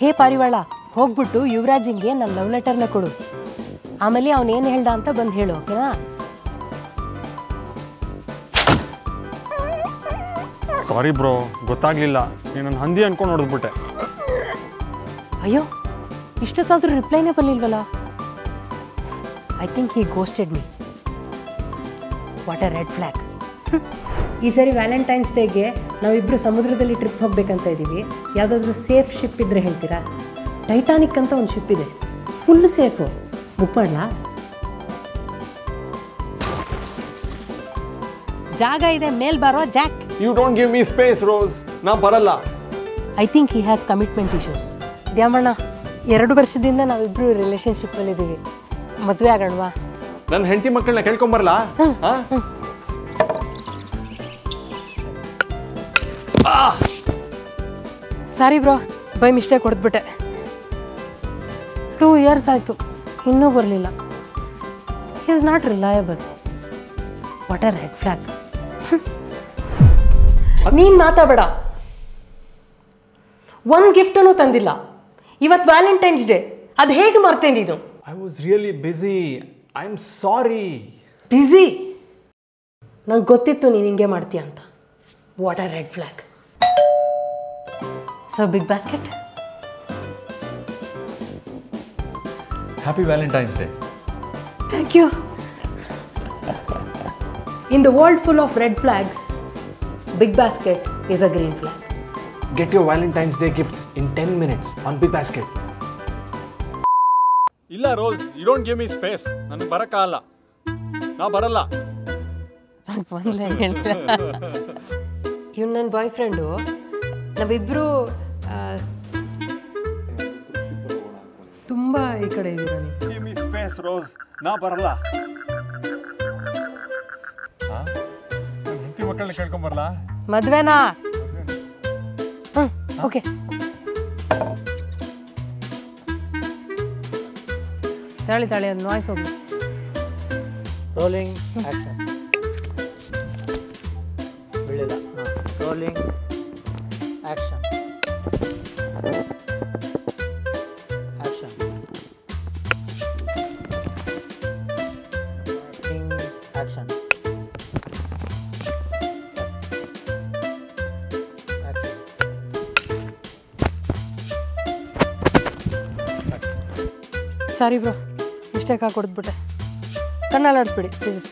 ಹೇ ಪಾರಿವಾಳ, ಹೋಗ್ಬಿಟ್ಟು ಯುವರಾಜಿಂಗೆ ನನ್ನ ಲವ್ ಲೆಟರ್ನ ಕೊಡು. ಆಮೇಲೆ ಅವನೇನು ಹೇಳ್ದ ಅಂತ ಬಂದು ಹೇಳು, ಓಕೆನಾ? ಸಾರಿ ಬ್ರೋ, ಗೊತ್ತಾಗ್ಲಿಲ್ಲ. ನೀನು ನನ್ನ ಹಂದಿ ಅನ್ಕೊಂಡು ಹೊಡೆದ್ಬಿಟ್ಟೆ. ಅಯ್ಯೋ, ಇಷ್ಟೊತ್ತಾದ್ರೂ ರಿಪ್ಲೈನೇ ಬರಲಿಲ್ವಲ್ಲ. I think he ghosted me. What a red flag. ಈ ಸರಿ ವ್ಯಾಲೆಂಟೈನ್ಸ್ ಡೇಗೆ ನಾವಿಬ್ಬರು ಸಮುದ್ರದಲ್ಲಿ ಟ್ರಿಪ್ ಹೋಗ್ಬೇಕಂತ ಇದ್ದೀವಿ. ಯಾವುದಾದ್ರೂ ಸೇಫ್ ಶಿಪ್ ಇದ್ದರೆ ಹೇಳ್ತೀರಾ? ಟೈಟಾನಿಕ್ ಅಂತ ಒಂದು ಶಿಪ್ ಇದೆ, ಫುಲ್ ಸೇಫು. ಬುಕ್ ಮಾಡಲಾ? ಜಾಗ ಇದೆ, ಮೇಲ್ ಬಾರೋ Jack. You don't give me space Rose, ನಾ ಬರಲ್ಲ. I think he has commitment issues. Dyamanna, 2 ವರ್ಷದಿಂದ ನಾವಿಬ್ಬರು ರಿಲೇಷನ್ಶಿಪ್ಪಲ್ಲಿದ್ದೀವಿ. ಮದುವೆ ಆಗೋಣವಾ? ನನ್ನ ಹೆಂಡತಿ ಮಕ್ಕಳನ್ನ ಕೇಳ್ಕೊಂಬರಲ್ಲ. ಸಾರಿ ಬ್ರೋ, ಬೈ ಮಿಸ್ಟೇಕ್ ಹೊಡೆದ್ಬಿಟ್ಟೆ. 2 ಇಯರ್ಸ್ ಆಯಿತು, ಇನ್ನೂ ಬರಲಿಲ್ಲ. He is not reliable. What a red flag. ನೀನು ಮಾತಾಡಬೇಡ. ಒಂದು ಗಿಫ್ಟನ್ನು ತಂದಿಲ್ಲ. ಇವತ್ತು ವ್ಯಾಲೆಂಟೈನ್ಸ್ ಡೇ, ಅದು ಹೇಗೆ ಮರ್ತೇನೆ ನೀನು? I was really busy. I am sorry. Busy? ನಂಗೆ ಗೊತ್ತಿತ್ತು ನೀನು ಹಿಂಗೆ ಮಾಡ್ತೀಯ ಅಂತ. What a red flag. So BigBasket. Happy Valentine's Day. Thank you. In the world full of red flags, BigBasket is a green flag. Get your Valentine's Day gifts in 10 minutes on Big Basket. ಇಲ್ಲ Rose, you don't give me space. ನನಗೆ ಬರಕ್ಕಾಗಲ್ಲ, ನಾ ಬರಲ್ಲ. ಇವ್ನು ನನ್ನ ಬಾಯ್ friend. ನಾವಿಬ್ಬರು ತುಂಬ ಈ ಕಡೆ ಇದ್ದೀರ. ಗಿವ್ ಮೀ ಸ್ಪೇಸ್ ರೋಸ್, ನಾ ಬರಲ್ಲ. ನನ್ನ ಹೆಂಡತಿ ಮಕ್ಕಳನ್ನ ಕೇಳ್ಕೊಂಬರಲ್ಲ. ಮದ್ವೆನಾ? ಓಕೆ. ತಾಳಿ ತಾಳಿ, ಅದು ನಾಯ್ಸ್ ಹೋಗಿ. Rolling action. ಬಿಡಲಿಲ್ಲ. Rolling action. Action. Action. Sorry bro, mistake ಹಾಕಿ ಹೊಡೆದ್ಬಿಟ್ಟೆ. ಕಣ್ಣಲ್ಲಿ ಆಡಿಸ್ಬಿಡಿ ಪ್ಲೀಸ್.